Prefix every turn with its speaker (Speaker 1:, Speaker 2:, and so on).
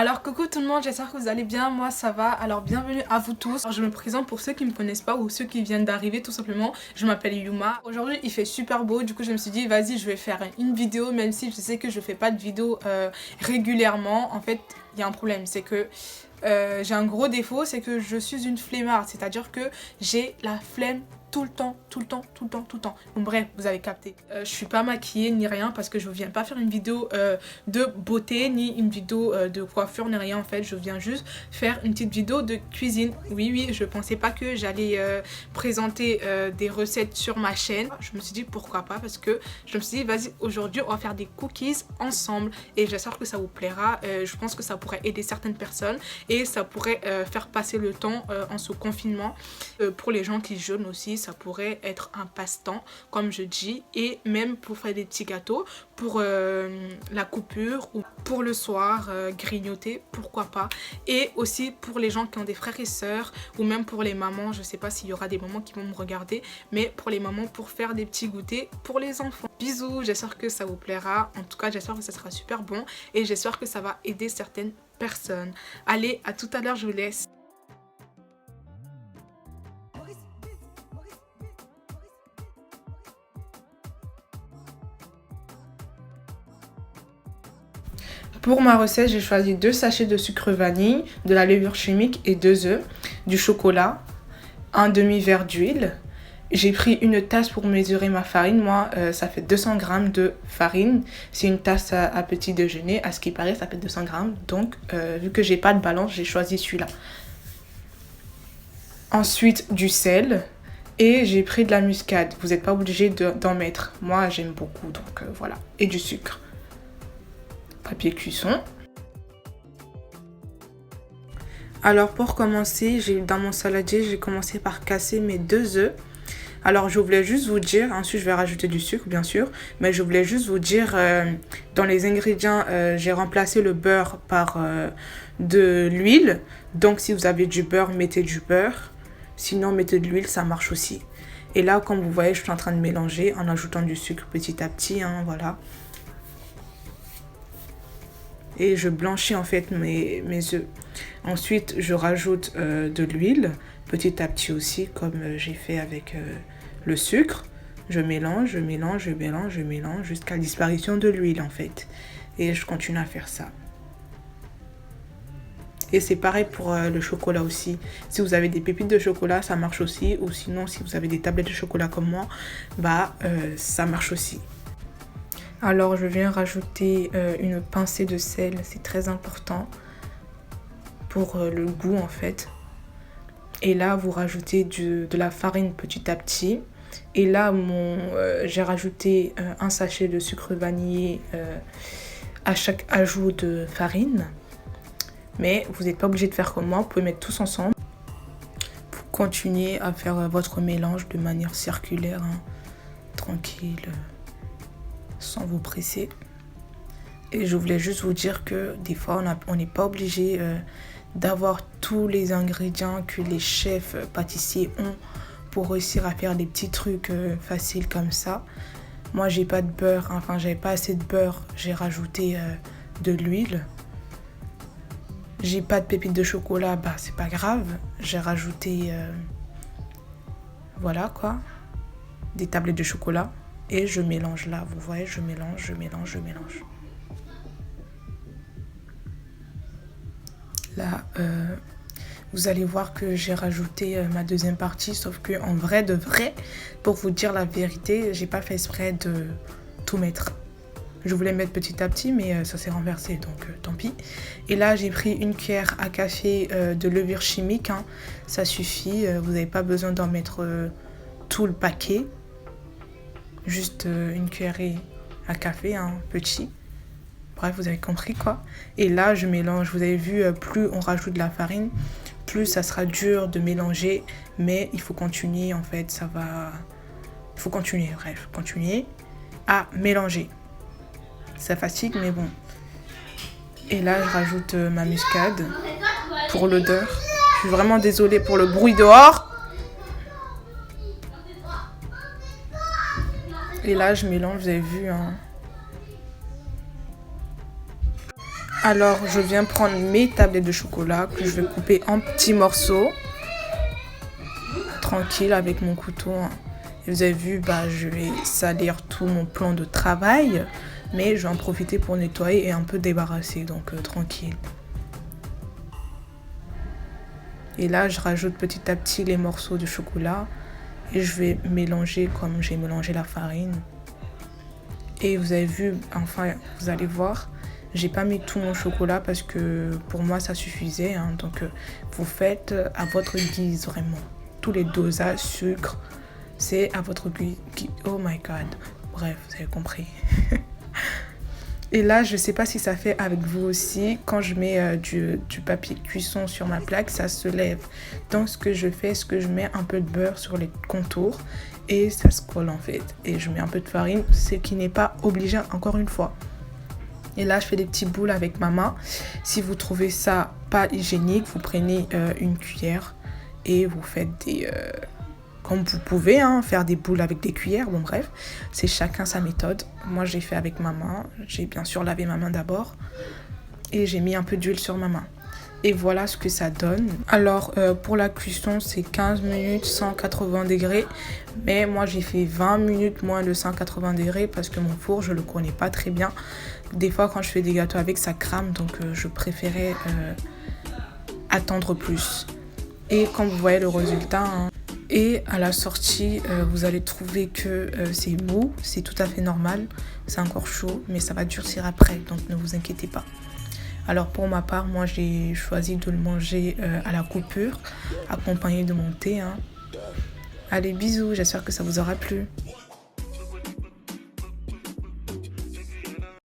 Speaker 1: Alors coucou tout le monde, j'espère que vous allez bien, moi ça va, alors bienvenue à vous tous. Alors, je me présente pour ceux qui ne me connaissent pas ou ceux qui viennent d'arriver tout simplement, je m'appelle Yuma. Aujourd'hui il fait super beau, du coup je me suis dit vas-y je vais faire une vidéo même si je sais que je fais pas de vidéo régulièrement. En fait il y a un problème, c'est que j'ai un gros défaut, c'est que je suis une flemmarde, c'est-à-dire que j'ai la flemme tout le temps. Donc bref, vous avez capté. Je suis pas maquillée ni rien parce que je viens pas faire une vidéo de beauté ni une vidéo de coiffure ni rien en fait. Je viens juste faire une petite vidéo de cuisine. Oui, je pensais pas que j'allais présenter des recettes sur ma chaîne. Je me suis dit pourquoi pas parce que je me suis dit vas-y aujourd'hui on va faire des cookies ensemble et j'espère que ça vous plaira. Je pense que ça pourrait aider certaines personnes et ça pourrait faire passer le temps en ce confinement. Pour les gens qui jeûnent aussi, ça pourrait être un passe-temps comme je dis, et même pour faire des petits gâteaux pour la coupure ou pour le soir grignoter, pourquoi pas. Et aussi pour les gens qui ont des frères et sœurs ou même pour les mamans, je sais pas s'il y aura des mamans qui vont me regarder, mais pour les mamans pour faire des petits goûters pour les enfants. Bisous, j'espère que ça vous plaira, en tout cas j'espère que ça sera super bon et j'espère que ça va aider certaines personnes. Allez, à tout à l'heure, je vous laisse. Pour ma recette, j'ai choisi 2 sachets de sucre vanille, de la levure chimique et 2 œufs, du chocolat, un demi-verre d'huile. J'ai pris une tasse pour mesurer ma farine. Moi, ça fait 200 g de farine. C'est une tasse à petit déjeuner. À ce qui paraît, ça fait 200 g. Donc, vu que j'ai pas de balance, j'ai choisi celui-là. Ensuite, du sel. Et j'ai pris de la muscade. Vous n'êtes pas obligé d'en mettre. Moi, j'aime beaucoup. Donc, voilà. Et du sucre. Papier cuisson. Alors pour commencer, dans mon saladier, j'ai commencé par casser mes 2 œufs. Alors je voulais juste vous dire, ensuite je vais rajouter du sucre bien sûr, mais je voulais juste vous dire, dans les ingrédients, j'ai remplacé le beurre par de l'huile. Donc si vous avez du beurre, mettez du beurre. Sinon mettez de l'huile, ça marche aussi. Et là, comme vous voyez, je suis en train de mélanger en ajoutant du sucre petit à petit, hein, voilà. Et je blanchis en fait mes œufs. Ensuite, je rajoute de l'huile, petit à petit aussi, comme j'ai fait avec le sucre. Je mélange, jusqu'à la disparition de l'huile en fait. Et je continue à faire ça. Et c'est pareil pour le chocolat aussi. Si vous avez des pépites de chocolat, ça marche aussi. Ou sinon, si vous avez des tablettes de chocolat comme moi, bah ça marche aussi. Alors je viens rajouter une pincée de sel, c'est très important pour le goût en fait. Et là vous rajoutez de la farine petit à petit. Et là j'ai rajouté un sachet de sucre vanillé à chaque ajout de farine. Mais vous n'êtes pas obligé de faire comme moi, vous pouvez mettre tous ensemble. Pour continuer à faire votre mélange de manière circulaire, hein, tranquille. Sans vous presser. Et je voulais juste vous dire que des fois on n'est pas obligé d'avoir tous les ingrédients que les chefs pâtissiers ont pour réussir à faire des petits trucs faciles comme ça. Moi j'ai pas de beurre, enfin j'avais pas assez de beurre, j'ai rajouté de l'huile. J'ai pas de pépites de chocolat, bah c'est pas grave, j'ai rajouté voilà quoi, des tablettes de chocolat. Et je mélange là, vous voyez, je mélange. Là, vous allez voir que j'ai rajouté ma deuxième partie, sauf que en vrai de vrai, pour vous dire la vérité, j'ai pas fait exprès de tout mettre. Je voulais mettre petit à petit, mais ça s'est renversé, donc tant pis. Et là, j'ai pris une cuillère à café de levure chimique, hein. Ça suffit, vous n'avez pas besoin d'en mettre tout le paquet. Juste une cuillerée à café, un petit. Bref, vous avez compris quoi. Et là, je mélange. Vous avez vu, plus on rajoute de la farine, plus ça sera dur de mélanger. Mais il faut continuer, en fait. Ça va... Il faut continuer, bref. Continuer à mélanger. Ça fatigue, mais bon. Et là, je rajoute ma muscade pour l'odeur. Je suis vraiment désolée pour le bruit dehors. Et là, je mélange, vous avez vu, hein. Alors je viens prendre mes tablettes de chocolat que je vais couper en petits morceaux. Tranquille avec mon couteau. Et vous avez vu, je vais salir tout mon plan de travail. Mais je vais en profiter pour nettoyer et un peu débarrasser. Donc tranquille. Et là je rajoute petit à petit les morceaux de chocolat. Et je vais mélanger comme j'ai mélangé la farine. Et vous avez vu, enfin vous allez voir, j'ai pas mis tout mon chocolat parce que pour moi ça suffisait. Donc vous faites à votre guise vraiment. Tous les dosages, sucre, c'est à votre guise. Oh my god. Bref, vous avez compris. Et là, je sais pas si ça fait avec vous aussi. Quand je mets du papier cuisson sur ma plaque, ça se lève. Donc ce que je fais, c'est que je mets un peu de beurre sur les contours. Et ça se colle en fait. Et je mets un peu de farine, ce qui n'est pas obligé encore une fois. Et là, je fais des petits boules avec ma main. Si vous trouvez ça pas hygiénique, vous prenez une cuillère et vous faites des... comme vous pouvez, faire des boules avec des cuillères. Bon bref, c'est chacun sa méthode. Moi, j'ai fait avec ma main. J'ai bien sûr lavé ma main d'abord. Et j'ai mis un peu d'huile sur ma main. Et voilà ce que ça donne. Alors pour la cuisson c'est 15 minutes 180 degrés. Mais moi j'ai fait 20 minutes moins de 180 degrés parce que mon four je le connais pas très bien. Des fois quand je fais des gâteaux avec ça crame. Donc je préférais attendre plus. Et quand vous voyez le résultat, et à la sortie vous allez trouver que c'est mou. C'est tout à fait normal. C'est encore chaud mais ça va durcir après. Donc ne vous inquiétez pas. Alors pour ma part, moi j'ai choisi de le manger à la coupure, accompagné de mon thé. Allez, bisous, j'espère que ça vous aura plu.